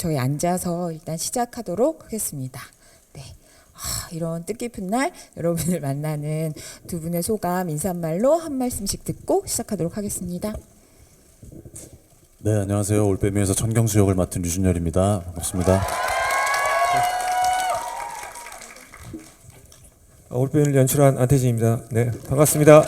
저희 앉아서 일단 시작하도록 하겠습니다. 네. 이런 뜻깊은 날 여러분을 만나는 두 분의 소감 인사말로 한 말씀씩 듣고 시작하도록 하겠습니다. 네, 안녕하세요. 올빼미에서 천경수 역을 맡은 류준열입니다. 반갑습니다. 올빼미를 연출한 안태진입니다. 네, 반갑습니다.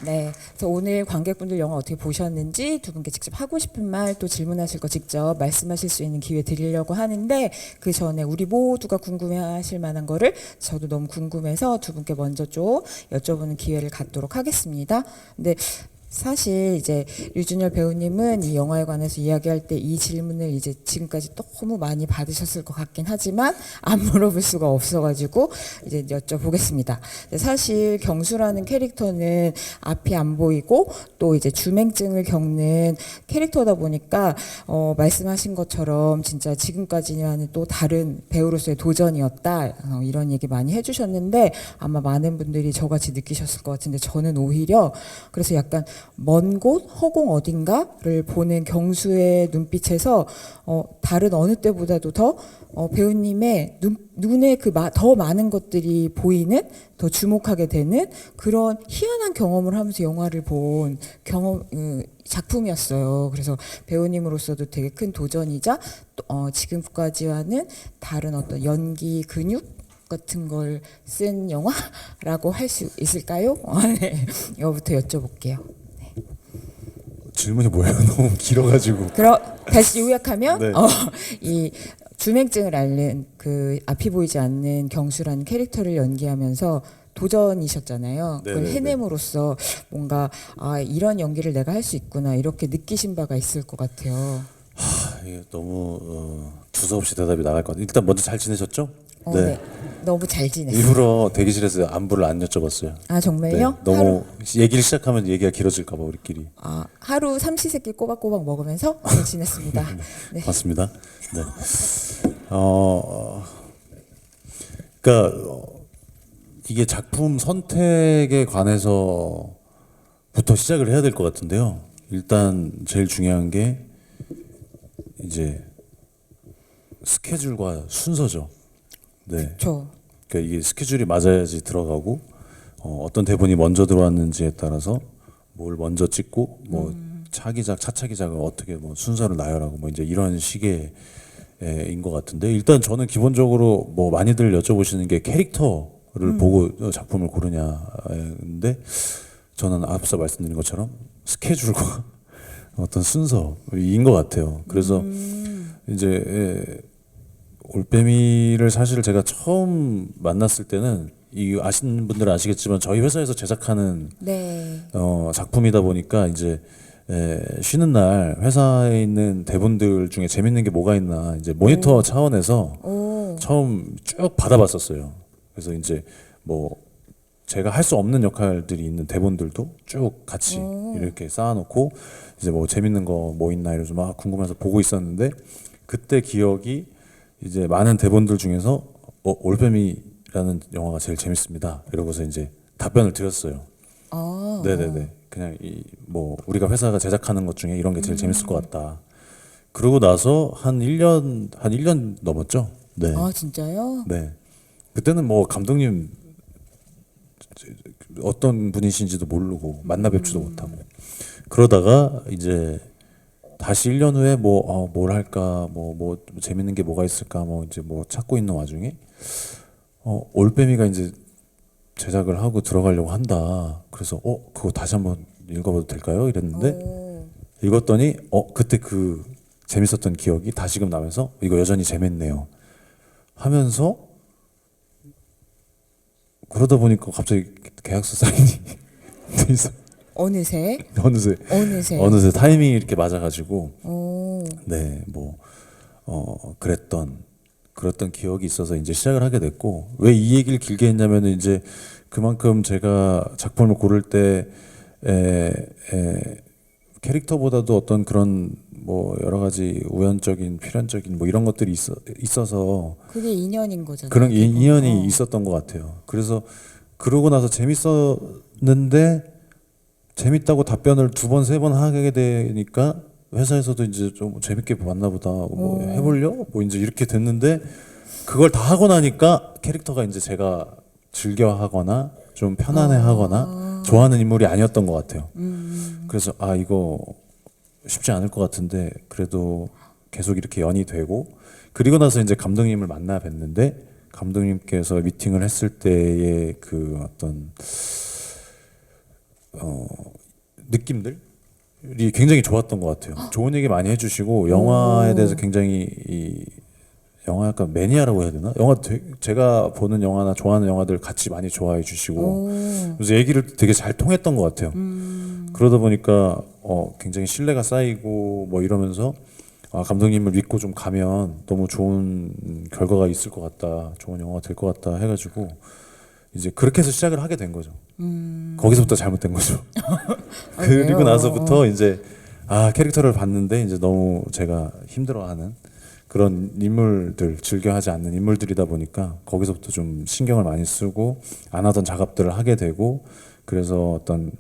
네, 그래서 오늘 관객분들 영화 어떻게 보셨는지 두 분께 직접 하고 싶은 말 또 질문하실 거 직접 말씀하실 수 있는 기회 드리려고 하는데 그 전에 우리 모두가 궁금해하실 만한 거를 저도 너무 궁금해서 두 분께 먼저 좀 여쭤보는 기회를 갖도록 하겠습니다. 근데 사실 이제 류준열 배우님은 이 영화에 관해서 이야기할 때 이 질문을 이제 지금까지 너무 많이 받으셨을 것 같긴 하지만 안 물어볼 수가 없어가지고 이제 여쭤보겠습니다. 사실 경수라는 캐릭터는 앞이 안 보이고 또 이제 주맹증을 겪는 캐릭터다 보니까 말씀하신 것처럼 진짜 지금까지와는 또 다른 배우로서의 도전이었다 이런 얘기 많이 해주셨는데 아마 많은 분들이 저같이 느끼셨을 것 같은데 저는 오히려 그래서 약간 먼 곳 허공 어딘가를 보는 경수의 눈빛에서 다른 어느 때보다도 더 배우님의 눈에 더 많은 것들이 보이는 더 주목하게 되는 그런 희한한 경험을 하면서 영화를 본 작품이었어요. 그래서 배우님으로서도 되게 큰 도전이자 지금까지와는 다른 어떤 연기 근육 같은 걸 쓴 영화라고 할 수 있을까요? 네, 이거부터 여쭤볼게요. 질문이 뭐예요? 너무 길어가지고. 그럼 다시 요약하면 네. 이 주맹증을 앓는 그 앞이 보이지 않는 경수라는 캐릭터를 연기하면서 도전이셨잖아요. 그걸 네네네. 해냄으로써 뭔가 이런 연기를 내가 할 수 있구나 이렇게 느끼신 바가 있을 것 같아요. 이게 너무 두서없이 대답이 나갈 것 같아요. 일단 먼저 잘 지내셨죠? 네. 너무 잘 지냈어요. 일부러 대기실에서 안부를 안 여쭤봤어요. 아 정말요? 네, 너무 얘기를 시작하면 얘기가 길어질까 봐 우리끼리. 하루 삼시세끼 꼬박꼬박 먹으면서 잘 지냈습니다. 네. 맞습니다. 네. 그러니까 이게 작품 선택에 관해서부터 시작을 해야 될 것 같은데요. 일단 제일 중요한 게 이제 스케줄과 순서죠. 네. 그렇죠. 그러니까 이게 스케줄이 맞아야지 들어가고 어떤 대본이 먼저 들어왔는지에 따라서 뭘 먼저 찍고 뭐 차기작, 차차기작을 어떻게 뭐 순서를 나열하고 뭐 이제 이런 식의 인 것 같은데 일단 저는 기본적으로 뭐 많이들 여쭤보시는 게 캐릭터를 보고 작품을 고르냐인데 저는 앞서 말씀드린 것처럼 스케줄과 어떤 순서인 것 같아요. 그래서 이제 올빼미를 사실 제가 처음 만났을 때는 이 아시는 분들은 아시겠지만 저희 회사에서 제작하는 네. 작품이다 보니까 이제 쉬는 날 회사에 있는 대본들 중에 재밌는 게 뭐가 있나 이제 모니터 차원에서 처음 쭉 받아봤었어요. 그래서 이제 뭐 제가 할 수 없는 역할들이 있는 대본들도 쭉 같이 이렇게 쌓아놓고 이제 뭐 재밌는 거 뭐 있나 이러면서 막 궁금해서 보고 있었는데 그때 기억이 이제 많은 대본들 중에서 올빼미라는 영화가 제일 재밌습니다. 이러고서 이제 답변을 드렸어요. 네네네. 그냥 뭐 우리가 회사가 제작하는 것 중에 이런 게 제일 재밌을 것 같다. 그러고 나서 한 1년 넘었죠. 네. 진짜요? 네. 그때는 뭐 감독님 어떤 분이신지도 모르고 만나 뵙지도 못하고 그러다가 이제 다시 1년 후에 뭘 할까 뭐 재밌는 게 뭐가 있을까 뭐 이제 뭐 찾고 있는 와중에 올빼미가 이제 제작을 하고 들어가려고 한다. 그래서 그거 다시 한번 읽어봐도 될까요? 이랬는데 읽었더니 그때 그 재밌었던 기억이 다시금 나면서 이거 여전히 재밌네요. 하면서 그러다 보니까 갑자기 계약서 사인이 돼 있어. 어느새 타이밍이 이렇게 맞아가지고 네 뭐 그랬던 기억이 있어서 이제 시작을 하게 됐고 왜 이 얘기를 길게 했냐면은 이제 그만큼 제가 작품을 고를 때 캐릭터보다도 어떤 그런 뭐 여러 가지 우연적인 필연적인 뭐 이런 것들이 있어서 그게 인연인 거잖아요. 그런 인연이 있었던 것 같아요. 그래서 그러고 나서 재밌었는데 재밌다고 답변을 2번, 3번 하게 되니까 회사에서도 이제 좀 재밌게 봤나 보다. 뭐 해보려? 뭐 이제 이렇게 됐는데 그걸 다 하고 나니까 캐릭터가 이제 제가 즐겨하거나 좀 편안해하거나 좋아하는 인물이 아니었던 것 같아요. 그래서 아 이거 쉽지 않을 것 같은데 그래도 계속 이렇게 연이 되고 그리고 나서 이제 감독님을 만나 뵀는데 감독님께서 미팅을 했을 때의 그 어떤 느낌들이 굉장히 좋았던 것 같아요. 좋은 얘기 많이 해주시고 영화에 대해서 굉장히 이 영화 약간 매니아라고 해야 되나? 제가 보는 영화나 좋아하는 영화들 같이 많이 좋아해 주시고 그래서 얘기를 되게 잘 통했던 것 같아요. 그러다 보니까 굉장히 신뢰가 쌓이고 뭐 이러면서 아, 감독님을 믿고 좀 가면 너무 좋은 결과가 있을 것 같다, 좋은 영화가 될 것 같다 해가지고 이제 그렇게 해서 시작을 하게 된 거죠. 거기서부터 잘못된 거죠. 그리고 나서부터 이제 아 캐릭터를 봤는데 이제 너무 제가 힘들어하는 그런 인물들 즐겨하지 않는 인물들이다 보니까 거기서부터 좀 신경을 많이 쓰고 안 하던 작업들을 하게 되고 그래서 어떤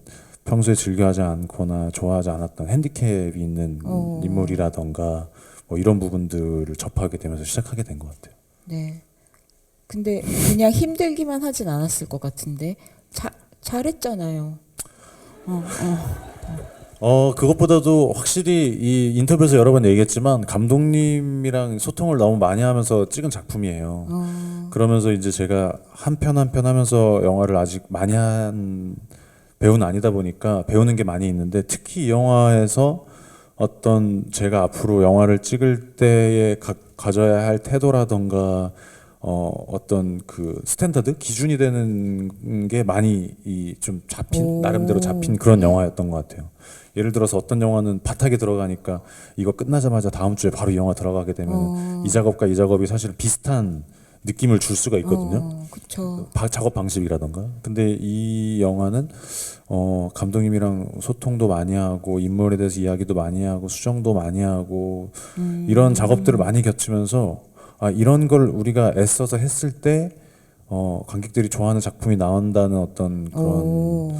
평소에 즐겨하지 않거나 좋아하지 않았던 핸디캡이 있는 인물이라던가 뭐 이런 부분들을 접하게 되면서 시작하게 된 것 같아요. 네. 근데 그냥 힘들기만 하진 않았을 것 같은데 잘했잖아요. 그것보다도 확실히 이 인터뷰에서 여러 번 얘기했지만 감독님이랑 소통을 너무 많이 하면서 찍은 작품이에요. 그러면서 이제 제가 한 편 한 편 하면서 영화를 아직 많이 한 배우는 아니다 보니까 배우는 게 많이 있는데 특히 이 영화에서 어떤 제가 앞으로 영화를 찍을 때에 가져야 할 태도라던가 어떤 그 스탠다드 기준이 되는 게 많이 좀 잡힌 나름대로 잡힌 그런 영화였던 것 같아요. 예를 들어서 어떤 영화는 바닥에 들어가니까 이거 끝나자마자 다음 주에 바로 이 영화 들어가게 되면 이 작업과 이 작업이 사실 비슷한 느낌을 줄 수가 있거든요. 그렇죠. 작업 방식이라던가. 근데 이 영화는 감독님이랑 소통도 많이 하고 인물에 대해서 이야기도 많이 하고 수정도 많이 하고 이런 작업들을 많이 겹치면서 아 이런 걸 우리가 애써서 했을 때 관객들이 좋아하는 작품이 나온다는 어떤 그런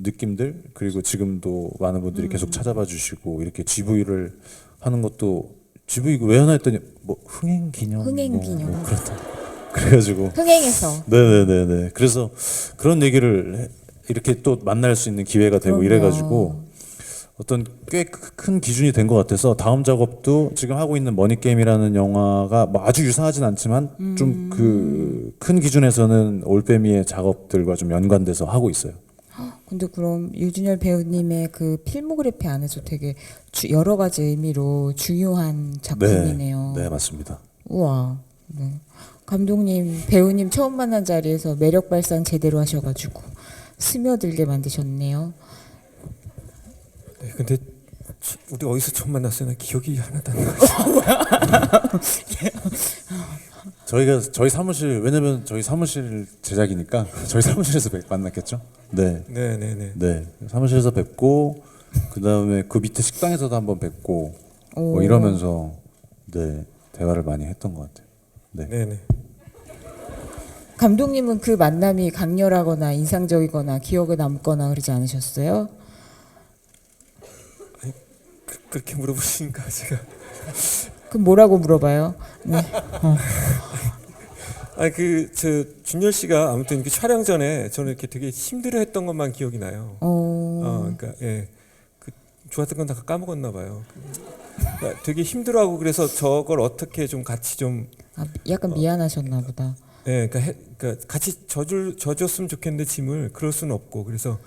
느낌들 그리고 지금도 많은 분들이 계속 찾아봐 주시고 이렇게 GV를 하는 것도 GV 왜 하나 했더니 뭐 흥행 기념 뭐 그렇다 그래가지고 흥행해서 네네네네 그래서 그런 얘기를 이렇게 또 만날 수 있는 기회가 되고 그럼요. 이래가지고 어떤 꽤 큰 기준이 된 것 같아서 다음 작업도 지금 하고 있는 머니게임이라는 영화가 뭐 아주 유사하진 않지만 좀 그 큰 기준에서는 올빼미의 작업들과 좀 연관돼서 하고 있어요. 근데 그럼 유준열 배우님의 그 필모그래피 안에서 되게 여러 가지 의미로 중요한 작품이네요. 네 맞습니다. 우와. 네. 감독님, 배우님 처음 만난 자리에서 매력 발산 제대로 하셔가지고 스며들게 만드셨네요. 네, 근데 우리 어디서 처음 만났어요? 나 기억이 하나도 안 나. 저희 사무실 왜냐면 저희 사무실 제작이니까 저희 사무실에서 만났겠죠. 네. 네네네. 네 사무실에서 뵙고 그 다음에 그 밑에 식당에서도 한번 뵙고 뭐 이러면서 네 대화를 많이 했던 것 같아요. 네. 네네. 감독님은 그 만남이 강렬하거나 인상적이거나 기억에 남거나 그러지 않으셨어요? 그렇게 물어보시니까 제가 그럼 뭐라고 물어봐요? 네. 아니 저 준열 씨가 아무튼 그 촬영 전에 저는 이렇게 되게 힘들어했던 것만 기억이 나요. 그러니까 예, 그 좋았던 건 다 까먹었나 봐요. 그러니까 되게 힘들어하고 그래서 저걸 어떻게 좀 같이 좀 약간 미안하셨나 보다. 예, 그러니까 같이 져줬으면 좋겠는데 짐을 그럴 수는 없고 그래서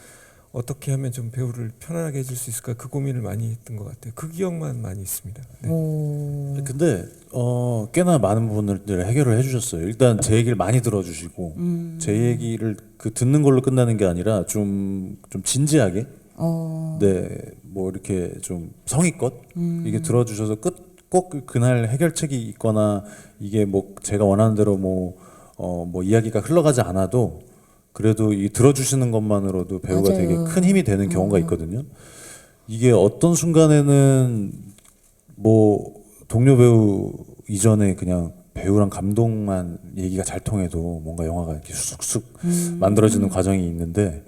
어떻게 하면 좀 배우를 편안하게 해줄 수 있을까 그 고민을 많이 했던 것 같아요. 그 기억만 많이 있습니다. 네. 근데 꽤나 많은 부분들을 해결을 해주셨어요. 일단 제 얘기를 많이 들어주시고 제 얘기를 그 듣는 걸로 끝나는 게 아니라 좀 진지하게 네 뭐 이렇게 좀 성의껏 이게 들어주셔서 꼭 그날 해결책이 있거나 이게 뭐 제가 원하는 대로 뭐 이야기가 흘러가지 않아도 그래도 이 들어주시는 것만으로도 배우가 맞아요. 되게 큰 힘이 되는 경우가 있거든요. 이게 어떤 순간에는 뭐 동료 배우 이전에 그냥 배우랑 감독만 얘기가 잘 통해도 뭔가 영화가 이렇게 쑥쑥 만들어지는 과정이 있는데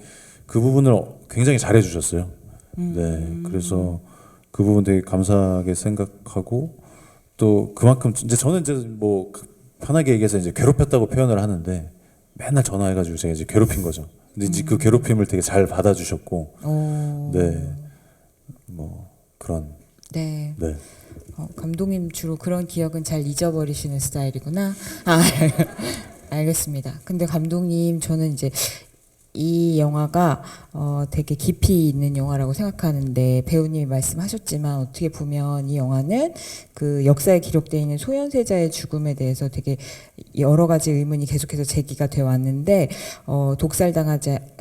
그 부분을 굉장히 잘해 주셨어요. 네, 그래서 그 부분 되게 감사하게 생각하고 또 그만큼 이제 저는 이제 뭐 편하게 얘기해서 이제 괴롭혔다고 표현을 하는데 맨날 전화해가지고 제가 이제 괴롭힌 거죠. 근데 이제 그 괴롭힘을 되게 잘 받아주셨고, 네, 뭐 그런. 네. 네. 감독님 주로 그런 기억은 잘 잊어버리시는 스타일이구나. 아, 알겠습니다. 근데 감독님 저는 이제 이 영화가 되게 깊이 있는 영화라고 생각하는데 배우님이 말씀하셨지만 어떻게 보면 이 영화는 그 역사에 기록되어 있는 소현세자의 죽음에 대해서 되게 여러 가지 의문이 계속해서 제기가 되어 왔는데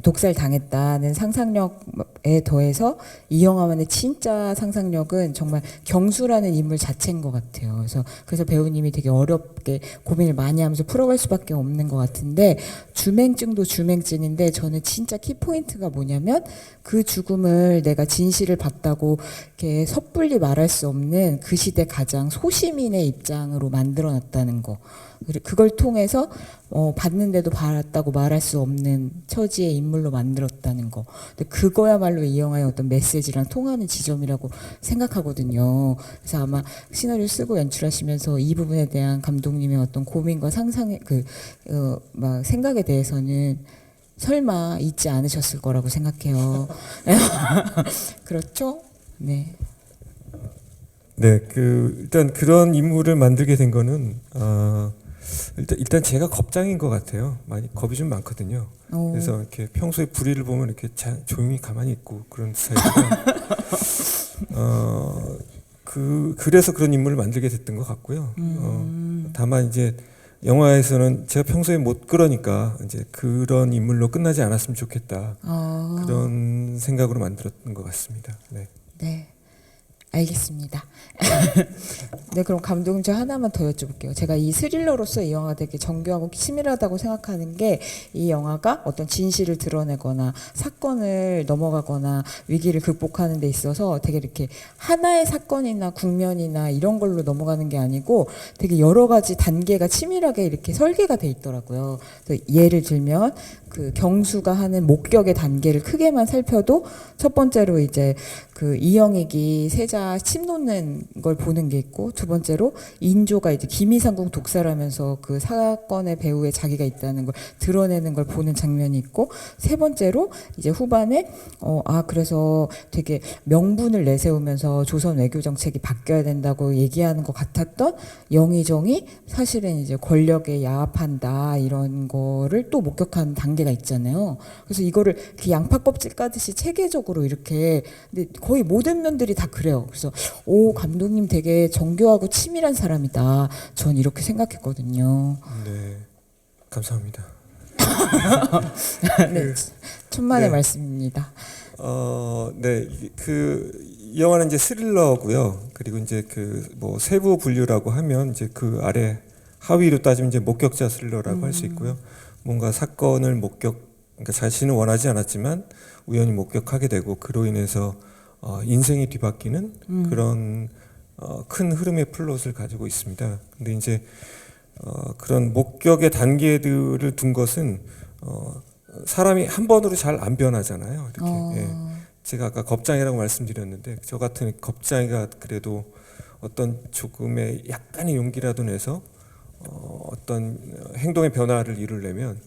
독살당했다는 상상력에 더해서 이 영화만의 진짜 상상력은 정말 경수라는 인물 자체인 것 같아요. 그래서 배우님이 되게 어렵게 고민을 많이 하면서 풀어갈 수밖에 없는 것 같은데 주맹증도 주맹증인데 저는 진짜 키포인트가 뭐냐면 그 죽음을 내가 진실을 봤다고 이렇게 섣불리 말할 수 없는 그 시대 가장 소시민의 입장으로 만들어놨다는 거. 그걸 통해서 봤는데도 봤다고 말할 수 없는 처지의 인물로 만들었다는 거. 근데 그거야말로 이 영화의 어떤 메시지랑 통하는 지점이라고 생각하거든요. 그래서 아마 시나리오 쓰고 연출하시면서 이 부분에 대한 감독님의 어떤 고민과 상상의 막 생각에 대해서는 설마 잊지 않으셨을 거라고 생각해요. 그렇죠? 네. 네, 일단 그런 인물을 만들게 된 거는 일단 제가 겁장인 것 같아요. 많이 겁이 좀 많거든요. 그래서 이렇게 평소에 불의를 보면 이렇게 조용히 가만히 있고 그런 스타일이라 그래서 그런 인물을 만들게 됐던 것 같고요. 다만 이제 영화에서는 제가 평소에 못 그러니까 이제 그런 인물로 끝나지 않았으면 좋겠다. 그런 생각으로 만들었던 것 같습니다. 네. 네. 알겠습니다. 네, 그럼 감독님 저 하나만 더 여쭤볼게요. 제가 이 스릴러로서 이 영화가 되게 정교하고 치밀하다고 생각하는 게 이 영화가 어떤 진실을 드러내거나 사건을 넘어가거나 위기를 극복하는 데 있어서 되게 이렇게 하나의 사건이나 국면이나 이런 걸로 넘어가는 게 아니고 되게 여러 가지 단계가 치밀하게 이렇게 설계가 돼 있더라고요. 그래서 예를 들면 그 경수가 하는 목격의 단계를 크게만 살펴도 첫 번째로 이제 그 이영익이 세자 침 놓는 걸 보는 게 있고 두 번째로 인조가 이제 김이상궁 독살하면서 그 사건의 배후에 자기가 있다는 걸 드러내는 걸 보는 장면이 있고 세 번째로 이제 후반에 그래서 되게 명분을 내세우면서 조선 외교 정책이 바뀌어야 된다고 얘기하는 것 같았던 영의정이 사실은 이제 권력에 야합한다 이런 거를 또 목격하는 단계가 있잖아요. 그래서 이거를 그 양파 껍질 까듯이 체계적으로 이렇게 근데 거의 모든 면들이 다 그래요. 그래서 감독님 되게 정교하고 치밀한 사람이다. 전 이렇게 생각했거든요. 네, 감사합니다. 네, 천만의 네. 말씀입니다. 네, 이 영화는 이제 스릴러고요. 그리고 이제 뭐 세부 분류라고 하면 이제 그 아래 하위로 따지면 이제 목격자 스릴러라고 할 수 있고요. 뭔가 사건을 그러니까 자신은 원하지 않았지만 우연히 목격하게 되고 그로 인해서 인생이 뒤바뀌는 그런 큰 흐름의 플롯을 가지고 있습니다. 근데 이제 그런 목격의 단계들을 둔 것은 사람이 한 번으로 잘 안 변하잖아요. 이렇게 제가 아까 겁장이라고 말씀드렸는데 저 같은 겁장이가 그래도 어떤 조금의 약간의 용기라도 내서 어떤 행동의 변화를 이루려면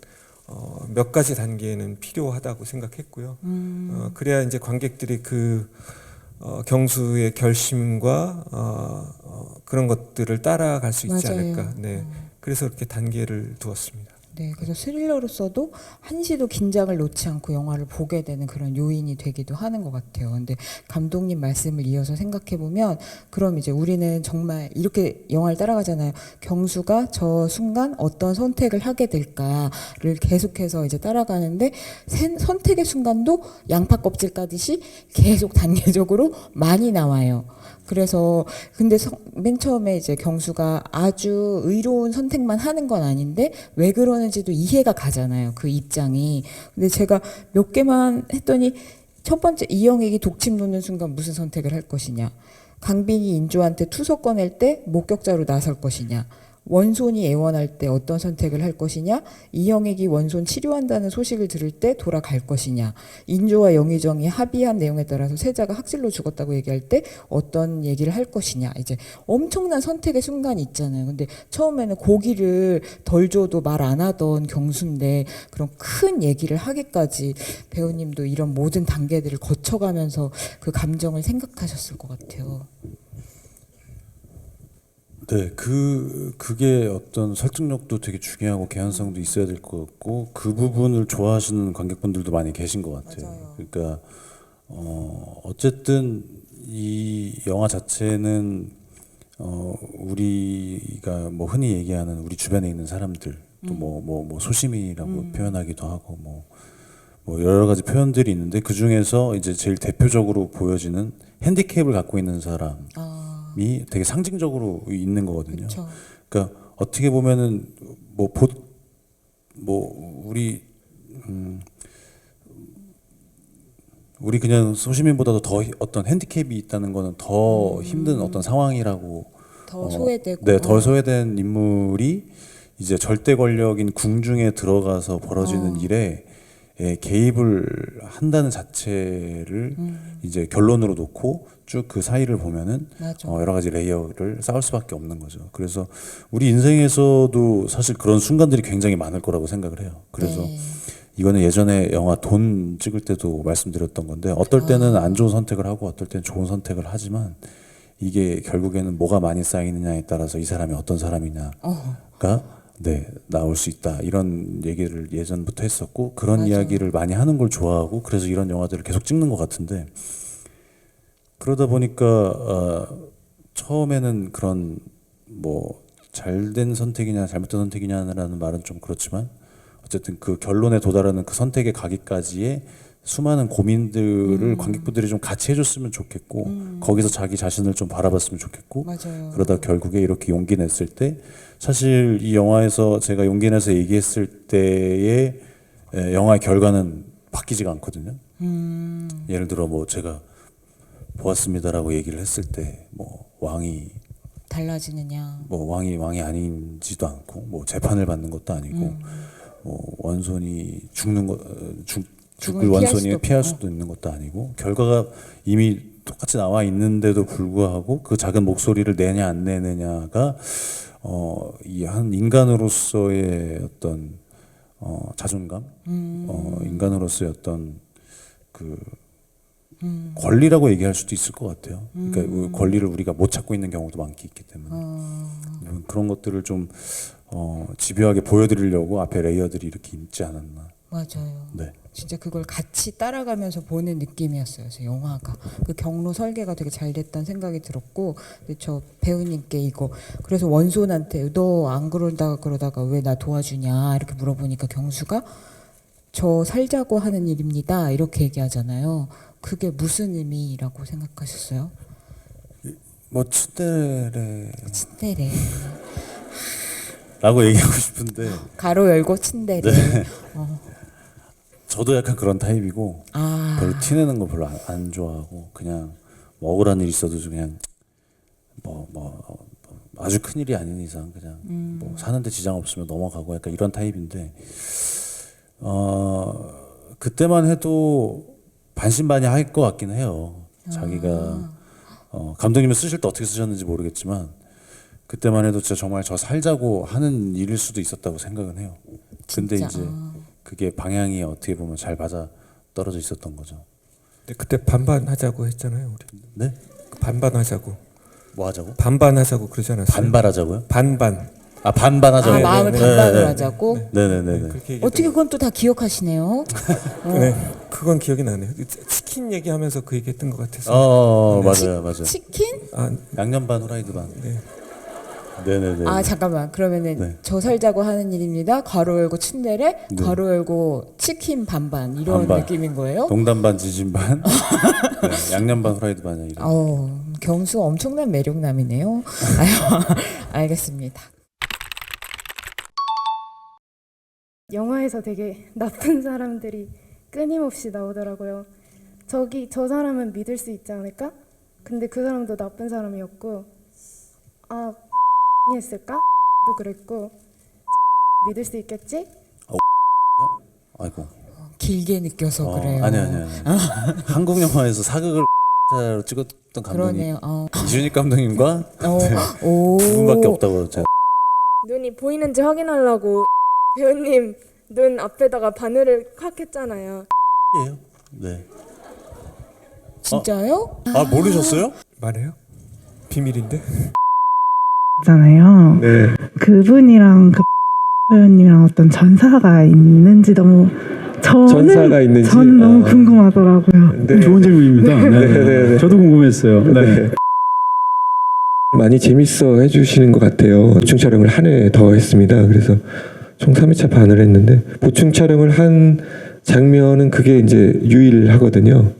몇 가지 단계는 필요하다고 생각했고요. 그래야 이제 관객들이 경수의 결심과 그런 것들을 따라갈 수 있지 맞아요. 않을까. 네. 그래서 이렇게 단계를 두었습니다. 네, 그래서 스릴러로서도 한시도 긴장을 놓지 않고 영화를 보게 되는 그런 요인이 되기도 하는 것 같아요. 근데 감독님 말씀을 이어서 생각해 보면 그럼 이제 우리는 정말 이렇게 영화를 따라가잖아요. 경수가 저 순간 어떤 선택을 하게 될까를 계속해서 이제 따라가는데 선택의 순간도 양파 껍질 까듯이 계속 단계적으로 많이 나와요. 그래서 근데 맨 처음에 이제 경수가 아주 의로운 선택만 하는 건 아닌데 왜 그러는지도 이해가 가잖아요. 그 입장이. 근데 제가 몇 개만 했더니 첫 번째 이영익이 독침 놓는 순간 무슨 선택을 할 것이냐. 강빈이 인조한테 투서 꺼낼 때 목격자로 나설 것이냐. 원손이 애원할 때 어떤 선택을 할 것이냐, 이영익이 원손 치료한다는 소식을 들을 때 돌아갈 것이냐, 인조와 영의정이 합의한 내용에 따라서 세자가 학질로 죽었다고 얘기할 때 어떤 얘기를 할 것이냐. 이제 엄청난 선택의 순간이 있잖아요. 근데 처음에는 고기를 덜 줘도 말 안 하던 경수인데 그런 큰 얘기를 하기까지 배우님도 이런 모든 단계들을 거쳐가면서 그 감정을 생각하셨을 것 같아요. 네, 그게 어떤 설득력도 되게 중요하고 개연성도 있어야 될 것 같고 그 부분을 좋아하시는 관객분들도 많이 계신 것 같아요. 맞아요. 그러니까 어쨌든 이 영화 자체는 우리가 뭐 흔히 얘기하는 우리 주변에 있는 사람들 또 뭐 소시민이라고 표현하기도 하고 뭐 여러 가지 표현들이 있는데 그 중에서 이제 제일 대표적으로 보여지는 핸디캡을 갖고 있는 사람이 되게 상징적으로 있는 거거든요. 그쵸. 그러니까 어떻게 보면은 우리 그냥 소시민보다도 더 어떤 핸디캡이 있다는 거는 더 힘든 어떤 상황이라고 더 소외되고. 네, 더 소외된 인물이 이제 절대 권력인 궁중에 들어가서 벌어지는 일에 개입을 한다는 자체를 이제 결론으로 놓고 쭉 그 사이를 보면은 맞아. 여러 가지 레이어를 쌓을 수밖에 없는 거죠. 그래서 우리 인생에서도 사실 그런 순간들이 굉장히 많을 거라고 생각을 해요. 그래서 네. 이거는 예전에 영화 돈 찍을 때도 말씀드렸던 건데 어떨 때는 안 좋은 선택을 하고 어떨 때는 좋은 선택을 하지만 이게 결국에는 뭐가 많이 쌓이느냐에 따라서 이 사람이 어떤 사람이냐가 네, 나올 수 있다. 이런 얘기를 예전부터 했었고 그런 맞아요. 이야기를 많이 하는 걸 좋아하고 그래서 이런 영화들을 계속 찍는 것 같은데 그러다 보니까 처음에는 그런 뭐 잘된 선택이냐 잘못된 선택이냐라는 말은 좀 그렇지만 어쨌든 그 결론에 도달하는 그 선택에 가기까지의 수많은 고민들을 관객분들이 좀 같이 해줬으면 좋겠고 거기서 자기 자신을 좀 바라봤으면 좋겠고 맞아요. 그러다 결국에 이렇게 용기 냈을 때 사실 이 영화에서 제가 용기 내서 얘기했을 때의 영화의 결과는 바뀌지가 않거든요. 예를 들어 뭐 제가 보았습니다라고 얘기를 했을 때 뭐 왕이 달라지느냐. 뭐 왕이 아닌지도 않고 뭐 재판을 받는 것도 아니고 뭐 원손이 죽을 죽음을 원손이 피할 수도 수도 있는 것도 아니고 결과가 이미 똑같이 나와 있는데도 불구하고 그 작은 목소리를 내냐 안 내느냐가 이 한 인간으로서의 어떤 자존감, 인간으로서의 어떤 그 권리라고 얘기할 수도 있을 것 같아요. 그러니까 그 권리를 우리가 못 찾고 있는 경우도 많기 있기 때문에 그런 것들을 좀 집요하게 보여드리려고 앞에 레이어들이 이렇게 있지 않았나. 맞아요. 네. 진짜 그걸 같이 따라가면서 보는 느낌이었어요. 그래서 영화가 그 경로 설계가 되게 잘 됐다는 생각이 들었고, 근데 저 배우님께 이거 그래서 원손한테 너 안 그러다가 왜 나 도와주냐 이렇게 물어보니까 경수가 저 살자고 하는 일입니다 이렇게 얘기하잖아요. 그게 무슨 의미라고 생각하셨어요? 뭐 츤데레 친데레. 라고 얘기하고 싶은데 가로 열고 친데레. 저도 약간 그런 타입이고 아. 별로 티내는 거 별로 안 좋아하고 그냥 뭐 억울한 일 있어도 그냥 아주 큰 일이 아닌 이상 그냥 뭐 사는데 지장 없으면 넘어가고 약간 이런 타입인데 그때만 해도 반신반의할 것 같긴 해요. 자기가 감독님이 쓰실 때 어떻게 쓰셨는지 모르겠지만 그때만 해도 진짜 정말 저 살자고 하는 일일 수도 있었다고 생각은 해요. 근데 진짜? 이제 그게 방향이 어떻게 보면 잘 맞아 떨어져 있었던 거죠. 근데 그때 반반 하자고 했잖아요, 우리. 네? 반반 하자고. 뭐 하자고? 반반 하자고 그러지 않았어요? 반발하자고? 반반. 아 반반하자고. 아, 마음을 네, 반반으로 네, 하자고. 네네네. 그렇게 얘기했던 어떻게 그건 또 다 기억하시네요. 네, 그건 기억이 나네요. 치킨 얘기하면서 그 얘기했던 것 같아서. 맞아요. 치킨? 아, 양념 반 후라이드 반. 네. 네네네. 아 잠깐만. 그러면은 네. 저 살자고 하는 일입니다. 가로 열고 친데레, 네. 가로 열고 치킨 반반 이런 반반. 느낌인 거예요? 농담 반 지진 반. 네, 양념 반 후라이드 반이야 이런. 경수 엄청난 매력남이네요. 아유, 알겠습니다. 영화에서 되게 나쁜 사람들이 끊임없이 나오더라고요. 저 사람은 믿을 수 있지 않을까? 근데 그 사람도 나쁜 사람이었고, 아, 했을까? 도 그랬고 믿을 수 있겠지? 아이고. 길게 느껴서 그래요. 아니. 한국 영화에서 사극을 로 찍었던 감독이 그러네요. 이준익 감독님과 오. 두 분밖에 없다고 제가. 눈이 보이는지 확인하려고 배우님 눈 앞에다가 바늘을 콱 했잖아요. 예요? 네. 진짜요? 아 모르셨어요? 말해요? 비밀인데. 있잖아요. 네. 그분이랑 그 배우님이랑 어떤 전사가 있는지 너무 전사가 있는지? 저는 너무 궁금하더라고요. 네. 좋은 질문입니다. 네. 네. 저도 궁금했어요. 네. 많이 재밌어 해주시는 것 같아요. 보충 촬영을 한 회 더 했습니다. 그래서 총 3회차 반을 했는데 보충 촬영을 한 장면은 그게 이제 유일하거든요.